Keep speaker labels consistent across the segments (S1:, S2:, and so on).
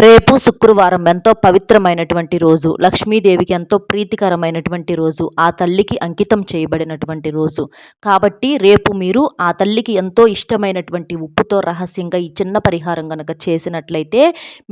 S1: రేపు శుక్రవారం ఎంతో పవిత్రమైనటువంటి రోజు. లక్ష్మీదేవికి ఎంతో ప్రీతికరమైనటువంటి రోజు. ఆ తల్లికి అంకితం చేయబడినటువంటి రోజు. కాబట్టి రేపు మీరు ఆ తల్లికి ఎంతో ఇష్టమైనటువంటి ఉప్పుతో రహస్యంగా ఈ చిన్న పరిహారం గనక చేసినట్లయితే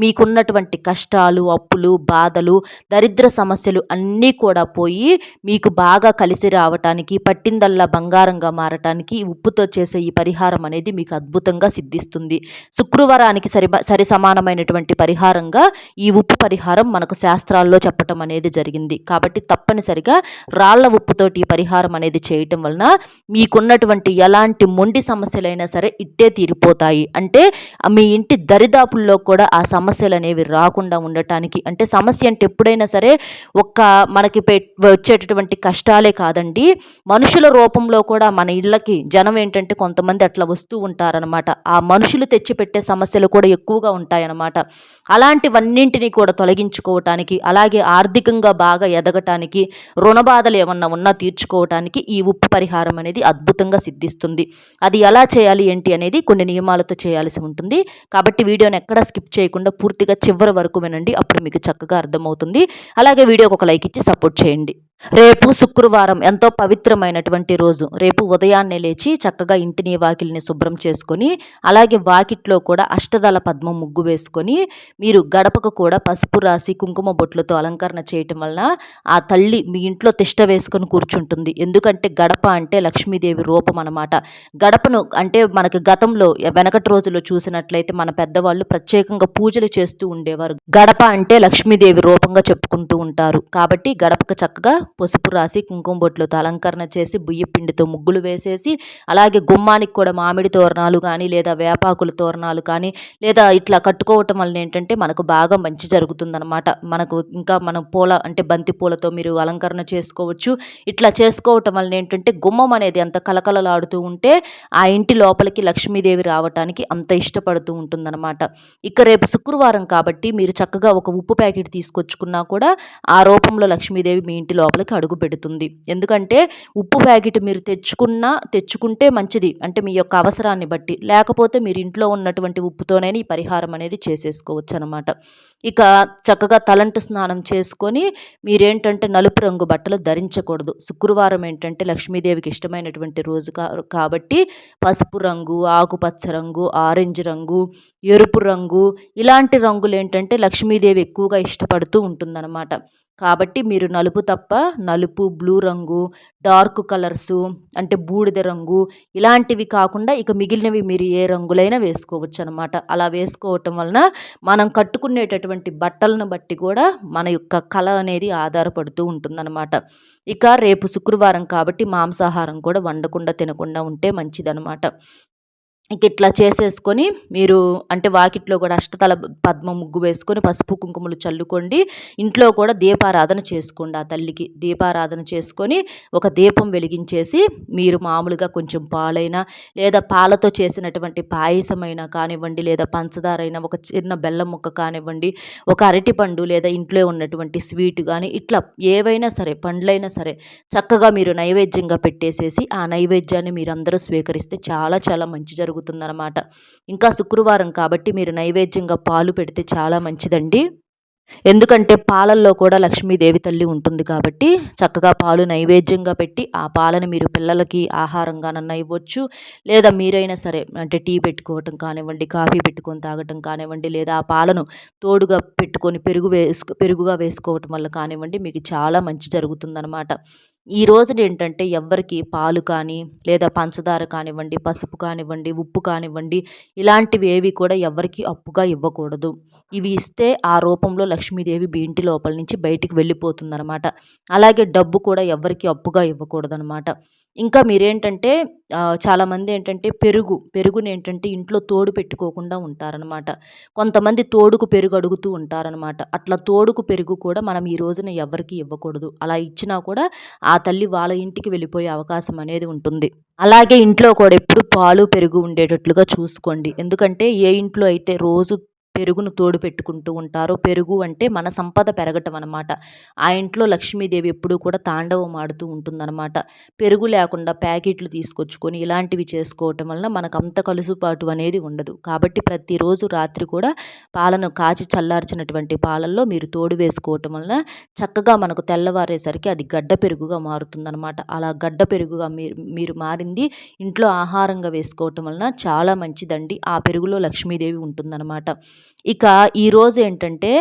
S1: మీకున్నటువంటి కష్టాలు, అప్పులు, బాధలు, దరిద్ర సమస్యలు అన్నీ కూడా పోయి మీకు బాగా కలిసి రావటానికి, పట్టిందల్లా బంగారంగా మారటానికి ఈ ఉప్పుతో చేసే ఈ పరిహారం అనేది మీకు అద్భుతంగా సిద్ధిస్తుంది. శుక్రవారానికి సరి సమానమైనటువంటి పరిహారంగా ఈ ఉప్పు పరిహారం మనకు శాస్త్రాల్లో చెప్పటం అనేది జరిగింది. కాబట్టి తప్పనిసరిగా రాళ్ల ఉప్పుతోటి ఈ పరిహారం అనేది చేయటం వలన మీకున్నటువంటి ఎలాంటి మొండి సమస్యలైనా సరే ఇట్టే తీరిపోతాయి. అంటే మీ ఇంటి దరిదాపుల్లో కూడా ఆ సమస్యలు అనేవి రాకుండా ఉండటానికి, అంటే సమస్య అంటే ఎప్పుడైనా సరే ఒక్క మనకి వచ్చేటటువంటి కష్టాలే కాదండి, మనుషుల రూపంలో కూడా మన ఇళ్ళకి జనం ఏంటంటే కొంతమంది అట్లా వస్తూ ఉంటారనమాట. ఆ మనుషులు తెచ్చిపెట్టే సమస్యలు కూడా ఎక్కువగా ఉంటాయన్నమాట. అలాంటివన్నింటినీ కూడా తొలగించుకోవటానికి, అలాగే ఆర్థికంగా బాగా ఎదగటానికి, రుణబాధలు ఏమన్నా ఉన్నా తీర్చుకోవటానికి ఈ ఉప్పు పరిహారం అనేది అద్భుతంగా సిద్ధిస్తుంది. అది ఎలా చేయాలి ఏంటి అనేది కొన్ని నియమాలతో చేయాల్సి ఉంటుంది. కాబట్టి వీడియోని ఎక్కడా స్కిప్ చేయకుండా పూర్తిగా చివరి వరకు వినండి. అప్పుడు మీకు చక్కగా అర్థమవుతుంది. అలాగే వీడియోకి ఒక లైక్ ఇచ్చి సపోర్ట్ చేయండి. రేపు శుక్రవారం ఎంతో పవిత్రమైనటువంటి రోజు. రేపు ఉదయాన్నే లేచి చక్కగా ఇంటిని వాకిలిని శుభ్రం చేసుకొని, అలాగే వాకిట్లో కూడా అష్టదళ పద్మం ముగ్గు వేసుకొని, మీరు గడపకు కూడా పసుపు రాసి కుంకుమ బొట్లతో అలంకరణ చేయటం వలన ఆ తల్లి మీ ఇంట్లో తిష్ట వేసుకొని కూర్చుంటుంది. ఎందుకంటే గడప అంటే లక్ష్మీదేవి రూపం అన్నమాట. గడపను అంటే మనకు గతంలో వెనకటి రోజుల్లో చూసినట్లయితే మన పెద్దవాళ్ళు ప్రత్యేకంగా పూజలు చేస్తూ ఉండేవారు. గడప అంటే లక్ష్మీదేవి రూపంగా చెప్పుకుంటూ ఉంటారు. కాబట్టి గడపకు చక్కగా పసుపు రాసి కుంకుమ బొట్లతో అలంకరణ చేసి బియ్య పిండితో ముగ్గులు వేసేసి, అలాగే గుమ్మానికి కూడా మామిడి తోరణాలు కానీ, లేదా వేపాకుల తోరణాలు కానీ, లేదా ఇట్లా కట్టుకోవటం వలన ఏంటంటే మనకు బాగా మంచి జరుగుతుందన్నమాట. మనకు ఇంకా మనం పూల అంటే బంతి పూలతో మీరు అలంకరణ చేసుకోవచ్చు. ఇట్లా చేసుకోవటం వలన ఏంటంటే గుమ్మం అనేది అంత కలకలలాడుతూ ఉంటే ఆ ఇంటి లోపలికి లక్ష్మీదేవి రావటానికి అంత ఇష్టపడుతూ ఉంటుందన్నమాట. ఇక రేపు శుక్రవారం కాబట్టి మీరు చక్కగా ఒక ఉప్పు ప్యాకెట్ తీసుకొచ్చుకున్నా కూడా ఆ రూపంలో లక్ష్మీదేవి మీ ఇంటి లోపలికి అడుగు పెడుతుంది. ఎందుకంటే ఉప్పు ప్యాకెట్ మీరు తెచ్చుకుంటే మంచిది, అంటే మీ యొక్క అవసరాన్ని బట్టి. లేకపోతే మీరు ఇంట్లో ఉన్నటువంటి ఉప్పుతోనైనా ఈ పరిహారం అనేది చేసేసుకోవచ్చు అనమాట. ఇక చక్కగా తలంటు స్నానం చేసుకొని మీరేంటంటే నలుపు రంగు బట్టలు ధరించకూడదు. శుక్రవారం ఏంటంటే లక్ష్మీదేవికి ఇష్టమైనటువంటి రోజు కాబట్టి పసుపు రంగు, ఆకుపచ్చ రంగు, ఆరెంజ్ రంగు, ఎరుపు రంగు, ఇలాంటి రంగులు ఏంటంటే లక్ష్మీదేవి ఎక్కువగా ఇష్టపడుతూ ఉంటుందన్నమాట. కాబట్టి మీరు నలుపు తప్ప నలుపు, బ్లూ రంగు, డార్క్ కలర్సు అంటే బూడిద రంగు, ఇలాంటివి కాకుండా ఇక మిగిలినవి మీరు ఏ రంగులైనా వేసుకోవచ్చు అనమాట. అలా వేసుకోవటం వలన మనం కట్టుకునేటటువంటి బట్టలను బట్టి కూడా మన యొక్క కళ అనేది ఆధారపడుతూ ఉంటుందన్నమాట. ఇక రేపు శుక్రవారం కాబట్టి మాంసాహారం కూడా వండకుండా తినకుండా ఉంటే మంచిదనమాట. ఇక ఇట్లా చేసేసుకొని మీరు అంటే వాకిట్లో కూడా అష్టతల పద్మ ముగ్గు వేసుకొని పసుపు కుంకుమలు చల్లుకోండి. ఇంట్లో కూడా దీపారాధన చేసుకోండి. ఆ తల్లికి దీపారాధన చేసుకొని ఒక దీపం వెలిగించేసి మీరు మామూలుగా కొంచెం పాలైనా, లేదా పాలతో చేసినటువంటి పాయసమైనా కానివ్వండి, లేదా పంచదారైనా, ఒక చిన్న బెల్లం ముక్క కానివ్వండి, ఒక అరటిపండు లేదా ఇంట్లో ఉన్నటువంటి స్వీట్ కానీ, ఇట్లా ఏవైనా సరే పండ్లైనా సరే చక్కగా మీరు నైవేద్యంగా పెట్టేసేసి ఆ నైవేద్యాన్ని మీరందరూ స్వీకరిస్తే చాలా చాలా మంచి జరుగుతుందన్నమాట. ఇంకా శుక్రవారం కాబట్టి మీరు నైవేద్యంగా పాలు పెడితే చాలా మంచిదండి. ఎందుకంటే పాలల్లో కూడా లక్ష్మీదేవి తల్లి ఉంటుంది కాబట్టి చక్కగా పాలు నైవేద్యంగా పెట్టి ఆ పాలను మీరు పిల్లలకి ఆహారంగానన్నా ఇవ్వచ్చు. లేదా మీరైనా సరే అంటే టీ పెట్టుకోవటం కానివ్వండి, కాఫీ పెట్టుకొని తాగటం కానివ్వండి, లేదా ఆ పాలను తోడుగా పెట్టుకొని పెరుగుగా వేసుకోవటం వల్ల కానివ్వండి మీకు చాలా మంచి జరుగుతుందనమాట. ఈ రోజున ఏంటంటే ఎవ్వరికి పాలు కానీ, లేదా పంచదార కానివ్వండి, పసుపు కానివ్వండి, ఉప్పు కానివ్వండి, ఇలాంటివి ఏవి కూడా ఎవ్వరికి అప్పుగా ఇవ్వకూడదు. ఇవి ఇస్తే ఆ రూపంలో లక్ష్మీదేవి మీ ఇంటి లోపల నుంచి బయటికి వెళ్ళిపోతుందనమాట. అలాగే డబ్బు కూడా ఎవ్వరికి అప్పుగా ఇవ్వకూడదనమాట. ఇంకా మీరేంటంటే చాలామంది ఏంటంటే పెరుగుని ఏంటంటే ఇంట్లో తోడు పెట్టుకోకుండా ఉంటారనమాట. కొంతమంది తోడుకు పెరుగు అడుగుతూ ఉంటారనమాట. అట్లా తోడుకు పెరుగు కూడా మనం ఈ రోజున ఎవ్వరికీ ఇవ్వకూడదు. అలా ఇచ్చినా కూడా ఆ తల్లి వాళ్ళ ఇంటికి వెళ్ళిపోయే అవకాశం అనేది ఉంటుంది. అలాగే ఇంట్లో కూడా ఎప్పుడు పాలు, పెరుగు ఉండేటట్లుగా చూసుకోండి. ఎందుకంటే ఏ ఇంట్లో అయితే రోజు పెరుగును తోడు పెట్టుకుంటూ ఉంటారో, పెరుగు అంటే మన సంపద పెరగటం అనమాట. ఆ ఇంట్లో లక్ష్మీదేవి ఎప్పుడూ కూడా తాండవం ఆడుతూ ఉంటుందన్నమాట. పెరుగు లేకుండా ప్యాకెట్లు తీసుకొచ్చుకొని ఇలాంటివి చేసుకోవటం వలన మనకంత కలుసుబాటు అనేది ఉండదు. కాబట్టి ప్రతిరోజు రాత్రి కూడా పాలను కాచి చల్లార్చినటువంటి పాలల్లో మీరు తోడు వేసుకోవటం వలన చక్కగా మనకు తెల్లవారేసరికి అది గడ్డ పెరుగుగా మారుతుందనమాట. అలా గడ్డ పెరుగుగా మీరు మారింది ఇంట్లో ఆహారంగా వేసుకోవటం వలన చాలా మంచిదండి. ఆ పెరుగులో లక్ష్మీదేవి ఉంటుందన్నమాట. ఇక ఈరోజు ఏంటంటే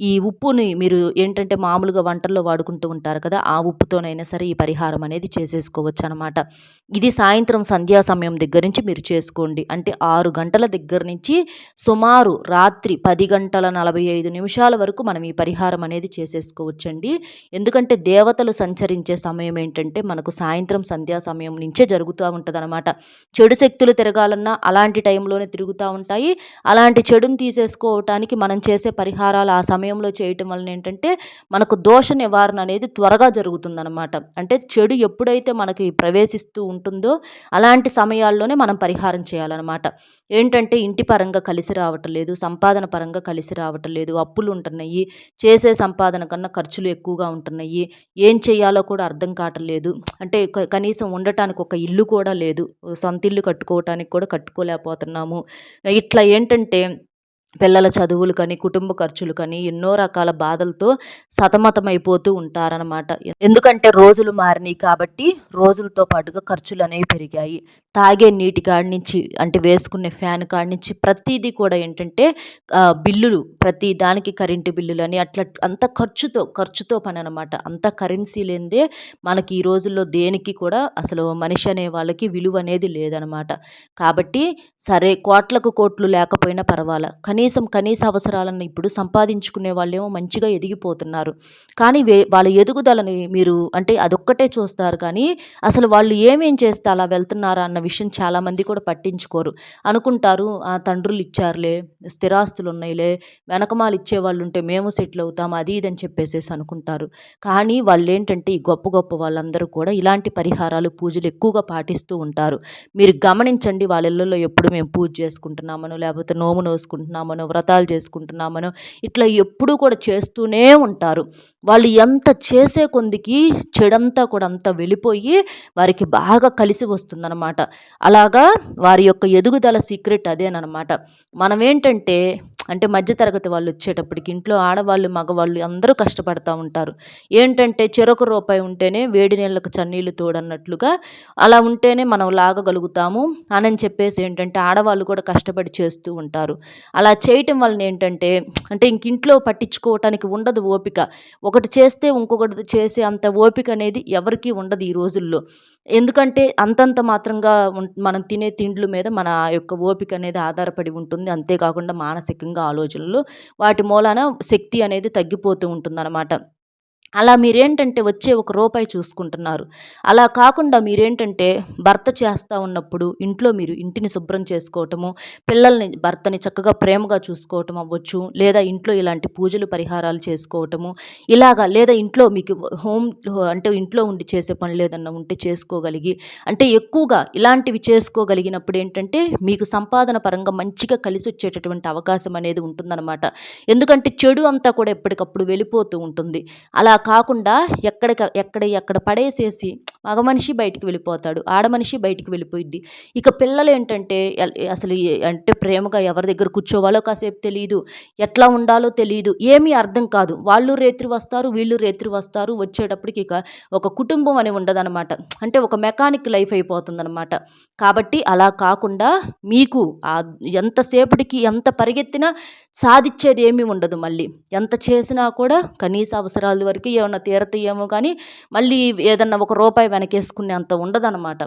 S1: ఈ ఉప్పుని మీరు ఏంటంటే మామూలుగా వంటల్లో వాడుకుంటూ ఉంటారు కదా! ఆ ఉప్పుతోనైనా సరే ఈ పరిహారం అనేది చేసేసుకోవచ్చనమాట. ఇది సాయంత్రం సంధ్యా సమయం దగ్గర నుంచి మీరు చేసుకోండి. అంటే 6 గంటల దగ్గర నుంచి సుమారు రాత్రి 10 గంటల 45 నిమిషాల వరకు మనం ఈ పరిహారం అనేది చేసేసుకోవచ్చండి. ఎందుకంటే దేవతలు సంచరించే సమయం ఏంటంటే మనకు సాయంత్రం సంధ్యా సమయం నుంచే జరుగుతూ ఉంటదనమాట. చెడు శక్తులు తిరగాలన్నా అలాంటి టైంలోనే తిరుగుతూ ఉంటాయి. అలాంటి చెడుని తీసేసుకోవటానికి మనం చేసే పరిహారాలు ఆ సమయంలో చేయటం వలన ఏంటంటే మనకు దోష నివారణ అనేది త్వరగా జరుగుతుందనమాట. అంటే చెడు ఎప్పుడైతే మనకి ప్రవేశిస్తూ ఉంటుందో అలాంటి సమయాల్లోనే మనం పరిహారం చేయాలన్నమాట. ఏంటంటే ఇంటి పరంగా కలిసి రావటం లేదు, సంపాదన పరంగా కలిసి రావటం లేదు, అప్పులు ఉంటున్నాయి, చేసే సంపాదన కన్నా ఖర్చులు ఎక్కువగా ఉంటున్నాయి, ఏం చేయాలో కూడా అర్థం కావటం లేదు. అంటే కనీసం ఉండటానికి ఒక ఇల్లు కూడా లేదు, సొంత ఇల్లు కట్టుకోవటానికి కూడా కట్టుకోలేకపోతున్నాము. ఇట్లా ఏంటంటే పిల్లల చదువులు కానీ, కుటుంబ ఖర్చులు కానీ ఎన్నో రకాల బాధలతో సతమతమైపోతూ ఉంటారనమాట. ఎందుకంటే రోజులు మారినాయి కాబట్టి రోజులతో పాటుగా ఖర్చులనేవి పెరిగాయి. తాగే నీటి కాడి నుంచి అంటే వేసుకునే ఫ్యాన్ కాడి నుంచి ప్రతీదీ కూడా ఏంటంటే బిల్లులు ప్రతి దానికి కరెంటు బిల్లులని అట్లా అంత ఖర్చుతో పననమాట. అంత కరెన్సీ లేనిదే మనకి ఈ రోజుల్లో దేనికి కూడా అసలు మనిషి అనే వాళ్ళకి విలువ అనేది లేదనమాట. కాబట్టి సరే కోట్లకు కోట్లు లేకపోయినా పర్వాలా, కనీస అవసరాలను ఇప్పుడు సంపాదించుకునే వాళ్ళేమో మంచిగా ఎదిగిపోతున్నారు. కానీ వాళ్ళ ఎదుగుదలని మీరు అంటే అదొక్కటే చూస్తారు కానీ అసలు వాళ్ళు ఏమేం చేస్తే అలా వెళ్తున్నారా అన్న విషయం చాలామంది కూడా పట్టించుకోరు. అనుకుంటారు తండ్రులు ఇచ్చారులే, స్థిరాస్తులు ఉన్నాయిలే, వెనకమాల ఇచ్చేవాళ్ళు ఉంటే మేము సెటిల్ అవుతాం అది ఇది అని చెప్పేసేసి అనుకుంటారు. కానీ వాళ్ళేంటంటే ఈ గొప్ప గొప్ప వాళ్ళందరూ కూడా ఇలాంటి పరిహారాలు పూజలు ఎక్కువగా పాటిస్తూ ఉంటారు. మీరు గమనించండి, వాళ్ళ ఇళ్ళల్లో ఎప్పుడు మేము పూజ చేసుకుంటున్నామనో, లేకపోతే నోము నోసుకుంటున్నామనో, వ్రతాలు చేసుకుంటున్నామనో ఇట్లా ఎప్పుడూ కూడా చేస్తూనే ఉంటారు. వాళ్ళు ఎంత చేసే కొందికి చెడంతా కూడా అంతా వెళ్ళిపోయి వారికి బాగా కలిసి వస్తుందన్నమాట. అలాగా వారి యొక్క ఎదుగుదల సీక్రెట్ అదేనమాట. మనమేంటంటే అంటే మధ్యతరగతి వాళ్ళు వచ్చేటప్పటికి ఇంట్లో ఆడవాళ్ళు, మగవాళ్ళు అందరూ కష్టపడతా ఉంటారు. ఏంటంటే చెరొక రూపాయి ఉంటేనే వేడి నీళ్ళకు చన్నీళ్ళు తోడన్నట్లుగా అలా ఉంటేనే మనం లాగగలుగుతాము అని చెప్పేసి ఏంటంటే ఆడవాళ్ళు కూడా కష్టపడి చేస్తూ ఉంటారు. అలా చేయటం వలన ఏంటంటే అంటే ఇంట్లో పట్టించుకోవటానికి ఉండదు ఓపిక. ఒకటి చేస్తే ఇంకొకటి చేసే అంత ఓపిక అనేది ఎవరికీ ఉండదు ఈ రోజుల్లో. ఎందుకంటే అంతంత మాత్రంగా మనం తినే తిండ్ల మీద మన యొక్క ఓపిక అనేది ఆధారపడి ఉంటుంది. అంతేకాకుండా మానసికంగా ఆలోచనలు వాటి మూలాన శక్తి అనేది తగ్గిపోతూ ఉంటుందన్నమాట. అలా మీరేంటంటే వచ్చే ఒక రూపాయి చూసుకుంటున్నారు. అలా కాకుండా మీరేంటంటే భర్త చేస్తా ఉన్నప్పుడు ఇంట్లో మీరు ఇంటిని శుభ్రం చేసుకోవటము, భర్తని చక్కగా ప్రేమగా చూసుకోవటం అవ్వచ్చు, లేదా ఇంట్లో ఇలాంటి పూజలు పరిహారాలు చేసుకోవటము, ఇలాగా లేదా ఇంట్లో మీకు అంటే ఇంట్లో ఉండి చేసే పనులు ఏదన్నా ఉంటే చేసుకోగలిగి అంటే ఎక్కువగా ఇలాంటివి చేసుకోగలిగినప్పుడు ఏంటంటే మీకు సంపాదన పరంగా మంచిగా కలిసొచ్చేటటువంటి అవకాశం అనేది ఉంటుందన్నమాట. ఎందుకంటే చెడు అంతా కూడా ఎప్పటికప్పుడు వెళ్ళిపోతూ ఉంటుంది. అలా కాకుండా ఎక్కడ పడేసేసి మగ మనిషి బయటికి వెళ్ళిపోతాడు, ఆడ మనిషి బయటికి వెళ్ళిపోయిద్ది. ఇక పిల్లలు ఏంటంటే అసలు అంటే ప్రేమగా ఎవరి దగ్గర కూర్చోవాలో కాసేపు తెలీదు, ఎట్లా ఉండాలో తెలీదు, ఏమీ అర్థం కాదు. వాళ్ళు రేత్రి వస్తారు, వీళ్ళు రేత్రి వస్తారు, వచ్చేటప్పటికి ఇక ఒక కుటుంబం అని ఉండదనమాట. అంటే ఒక మెకానిక్ లైఫ్ అయిపోతుందనమాట. కాబట్టి అలా కాకుండా మీకు ఎంతసేపటికి ఎంత పరిగెత్తినా సాధించేది ఏమీ ఉండదు. మళ్ళీ ఎంత చేసినా కూడా కనీస అవసరాల వరకు ఏమన్నా తీరతాయేమో కానీ మళ్ళీ ఏదన్నా ఒక రూపాయి వెనకేసుకునే అంత ఉండదన్నమాట.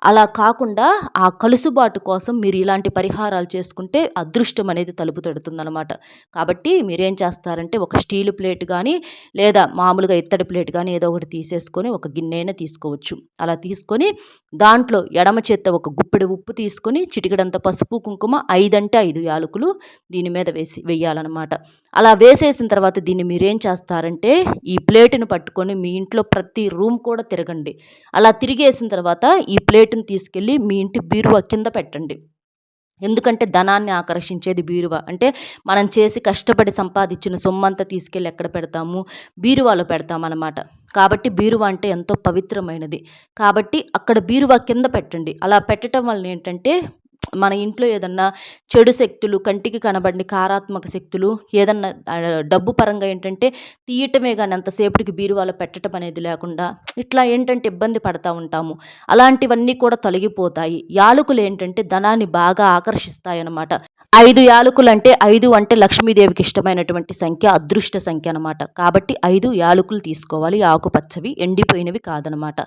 S1: అలా కాకుండా ఆ కలుసుబాటు కోసం మీరు ఇలాంటి పరిహారాలు చేసుకుంటే అదృష్టం అనేది తలుపు తడుతుందనమాట. కాబట్టి మీరేం చేస్తారంటే ఒక స్టీలు ప్లేట్ కానీ లేదా మామూలుగా ఇత్తడి ప్లేట్ కానీ ఏదో ఒకటి తీసేసుకొని ఒక గిన్నె అయినా తీసుకోవచ్చు. అలా తీసుకొని దాంట్లో ఎడమ చేత్తో ఒక గుప్పెడు ఉప్పు తీసుకొని చిటికెడంత పసుపు, కుంకుమ 5 అంటే 5 యాలకులు దీని మీద వెయ్యాలన్నమాట. అలా వేసేసిన తర్వాత దీన్ని మీరేం చేస్తారంటే ఈ ప్లేటును పట్టుకొని మీ ఇంట్లో ప్రతి రూమ్ కూడా తిరగండి. అలా తిరిగేసిన తర్వాత ఈ ప్లేటుని తీసుకెళ్ళి మీ ఇంటి బీరువా కింద పెట్టండి. ఎందుకంటే ధనాన్ని ఆకర్షించేది బీరువా. అంటే మనం చేసి కష్టపడి సంపాదించిన సొమ్మంతా తీసుకెళ్ళి ఎక్కడ పెడతాము? బీరువాలో పెడతామనమాట. కాబట్టి బీరువా అంటే ఎంతో పవిత్రమైనది. కాబట్టి అక్కడ బీరువా కింద పెట్టండి. అలా పెట్టటం వలన ఏంటంటే మన ఇంట్లో ఏదన్నా చెడు శక్తులు, కంటికి కనబడని కారాత్మక శక్తులు, ఏదన్నా డబ్బు పరంగా ఏంటంటే తీయటమే గాని అంతసేపటికి బీరువాలో పెట్టటం అనేది లేకుండా ఇట్లా ఏంటంటే ఇబ్బంది పడతా ఉంటాము. అలాంటివన్నీ కూడా తొలగిపోతాయి. యాలకులు ఏంటంటే ధనాన్ని బాగా ఆకర్షిస్తాయన్నమాట. 5 యాలకులంటే 5 అంటే లక్ష్మీదేవికి ఇష్టమైనటువంటి సంఖ్య, అదృష్ట సంఖ్య అనమాట. కాబట్టి 5 యాలకులు తీసుకోవాలి. ఆకుపచ్చవి, ఎండిపోయినవి కాదనమాట.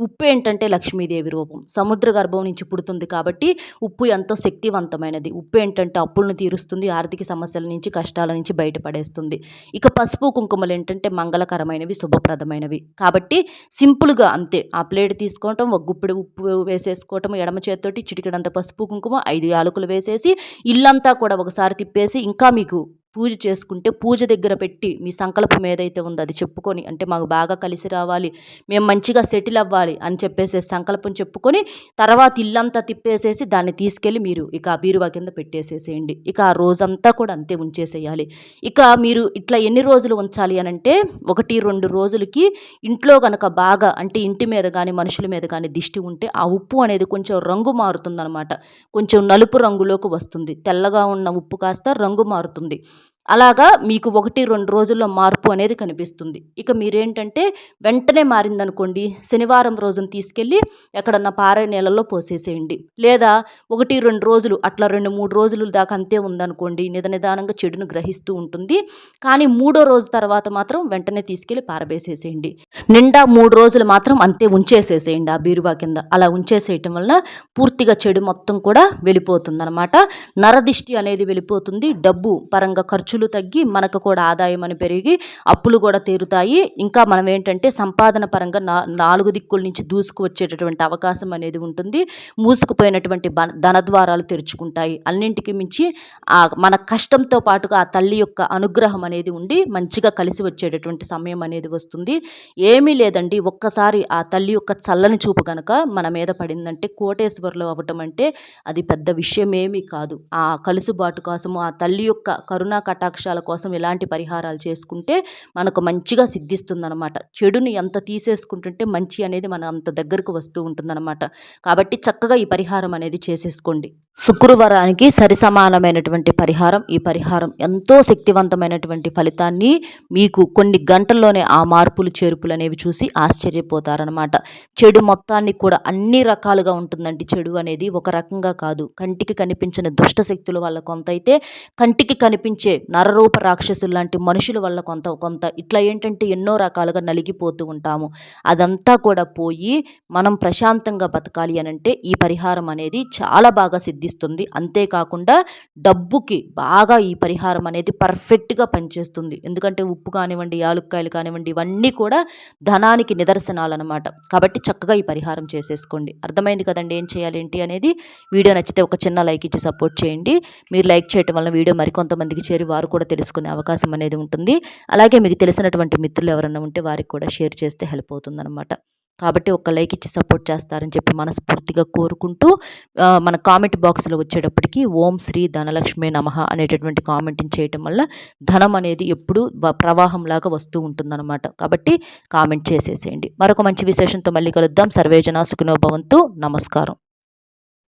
S1: ఉప్పు ఏంటంటే లక్ష్మీదేవి రూపం. సముద్ర గర్భం నుంచి పుడుతుంది కాబట్టి ఉప్పు ఎంతో శక్తివంతమైనది. ఉప్పు ఏంటంటే అప్పులను తీరుస్తుంది, ఆర్థిక సమస్యల నుంచి, కష్టాల నుంచి బయటపడేస్తుంది. ఇక పసుపు, కుంకుమలు ఏంటంటే మంగళకరమైనవి, శుభప్రదమైనవి. కాబట్టి సింపుల్‌గా అంతే. ఆ ప్లేట్ తీసుకోవటం, ఒక గుప్పెడు ఉప్పు వేసేసుకోవటం, ఎడమ చేత్తోటి చిటికెడంత పసుపు, కుంకుమ, 5 యాలకులు వేసేసి ఇల్లంతా కూడా ఒకసారి తిప్పేసి, ఇంకా మీకు పూజ చేసుకుంటే పూజ దగ్గర పెట్టి మీ సంకల్పం ఏదైతే ఉందో అది చెప్పుకొని, అంటే మాకు బాగా కలిసి రావాలి, మేము మంచిగా సెటిల్ అవ్వాలి అని చెప్పేసి సంకల్పం చెప్పుకొని తర్వాత ఇల్లంతా తిప్పేసేసి దాన్ని తీసుకెళ్ళి మీరు ఇక ఆ బీరువా కింద పెట్టేసేసేయండి. ఇక ఆ రోజంతా కూడా అంతే ఉంచేసేయాలి. ఇక మీరు ఇట్లా ఎన్ని రోజులు ఉంచాలి అనంటే 1, 2 రోజులకి ఇంట్లో గనక బాగా అంటే ఇంటి మీద కానీ మనుషుల మీద కానీ దిష్టి ఉంటే ఆ ఉప్పు అనేది కొంచెం రంగు మారుతుందనమాట. కొంచెం నలుపు రంగులోకి వస్తుంది. తెల్లగా ఉన్న ఉప్పు కాస్త రంగు మారుతుంది. అలాగా మీకు 1, 2 రోజుల్లో మార్పు అనేది కనిపిస్తుంది. ఇక మీరేంటంటే వెంటనే మారిందనుకోండి, శనివారం రోజున తీసుకెళ్ళి ఎక్కడన్నా పారే నీళ్ళల్లో పోసేసేయండి. లేదా 1, 2 రోజులు అట్లా 2, 3 రోజులు దాకా అంతే ఉందనుకోండి, నిదానంగా చెడును గ్రహిస్తూ ఉంటుంది. కానీ మూడో రోజు తర్వాత మాత్రం వెంటనే తీసుకెళ్ళి పారబేసేసేయండి. నిండా 3 రోజులు మాత్రం అంతే ఉంచేసేసేయండి ఆ బీరువా కింద. అలా ఉంచేసేయటం వలన పూర్తిగా చెడు మొత్తం కూడా వెళ్ళిపోతుందనమాట. నరదిష్టి అనేది వెళ్ళిపోతుంది. డబ్బు పరంగా ఖర్చులు తగ్గి మనకు కూడా ఆదాయం అని పెరిగి అప్పులు కూడా తీరుతాయి. ఇంకా మనం ఏంటంటే సంపాదన పరంగా 4 దిక్కుల నుంచి దూసుకు వచ్చేటటువంటి అవకాశం అనేది ఉంటుంది. మూసుకుపోయినటువంటి ధనద్వారాలు తెరుచుకుంటాయి. అన్నింటికి మించి మన కష్టంతో పాటుగా ఆ తల్లి యొక్క అనుగ్రహం అనేది ఉండి మంచిగా కలిసి వచ్చేటటువంటి సమయం అనేది వస్తుంది. ఏమీ లేదండి, ఒక్కసారి ఆ తల్లి యొక్క చల్లని చూపు కనుక మన మీద పడిందంటే కోటేశ్వరులు అవ్వటం అంటే అది పెద్ద విషయం ఏమీ కాదు. ఆ కలుసుబాటు కోసము ఆ తల్లి యొక్క కరుణా కటాక్షాల కోసం ఇలాంటి పరిహారాలు చేసుకుంటే మనకు మంచిగా సిద్ధిస్తుందనమాట. చెడుని ఎంత తీసేసుకుంటుంటే మంచి అనేది మన అంత దగ్గరకు వస్తూ ఉంటుందన్నమాట. కాబట్టి చక్కగా ఈ పరిహారం అనేది చేసేసుకోండి. శుక్రవారానికి సరిసమానమైనటువంటి పరిహారం ఈ పరిహారం. ఎంతో శక్తివంతమైనటువంటి ఫలితాన్ని మీకు కొన్ని గంటల్లోనే ఆ మార్పులు చేర్పులు అనేవి చూసి ఆశ్చర్యపోతారనమాట. చెడు మొత్తాన్ని కూడా అన్ని రకాలుగా ఉంటుందండి. చెడు అనేది ఒక రకంగా కాదు. కంటికి కనిపించిన దుష్ట శక్తుల వల్ల కొంత అయితే, కంటికి కనిపించే నరరూప రాక్షసులు లాంటి మనుషుల వల్ల కొంత ఇట్లా ఏంటంటే ఎన్నో రకాలుగా నలిగిపోతూ ఉంటాము. అదంతా కూడా పోయి మనం ప్రశాంతంగా బతకాలి అనంటే ఈ పరిహారం అనేది చాలా బాగా సిద్ధిస్తుంది. అంతేకాకుండా డబ్బుకి బాగా ఈ పరిహారం అనేది పర్ఫెక్ట్గా పనిచేస్తుంది. ఎందుకంటే ఉప్పు కానివ్వండి, యాలుక్కాయలు కానివ్వండి, ఇవన్నీ కూడా ధనానికి నిదర్శనాలన్నమాట. కాబట్టి చక్కగా ఈ పరిహారం చేసేసుకోండి. అర్థమైంది కదండి ఏం చేయాలి ఏంటి అనేది. వీడియో నచ్చితే ఒక చిన్న లైక్ ఇచ్చి సపోర్ట్ చేయండి. మీరు లైక్ చేయడం వల్ల వీడియో మరికొంతమందికి చేరి వారు కూడా తెలుసుకునే అవకాశం అనేది ఉంటుంది. అలాగే మీకు తెలిసినటువంటి మిత్రులు ఎవరైనా ఉంటే వారికి కూడా షేర్ చేస్తే హెల్ప్ అవుతుందన్నమాట. కాబట్టి ఒక లైక్ ఇచ్చి సపోర్ట్ చేస్తారని చెప్పి మనస్ఫూర్తిగా కోరుకుంటూ మన కామెంట్ బాక్స్లో వచ్చేటప్పటికి ఓం శ్రీ ధనలక్ష్మి నమః అనేటటువంటి కామెంట్ని చేయటం వల్ల ధనం అనేది ఎప్పుడూ ప్రవాహంలాగా వస్తూ ఉంటుందన్నమాట. కాబట్టి కామెంట్ చేసేసేయండి. మరొక మంచి విశేషంతో మళ్ళీ కలుద్దాం. సర్వేజన సుఖినో భవంతు. నమస్కారం.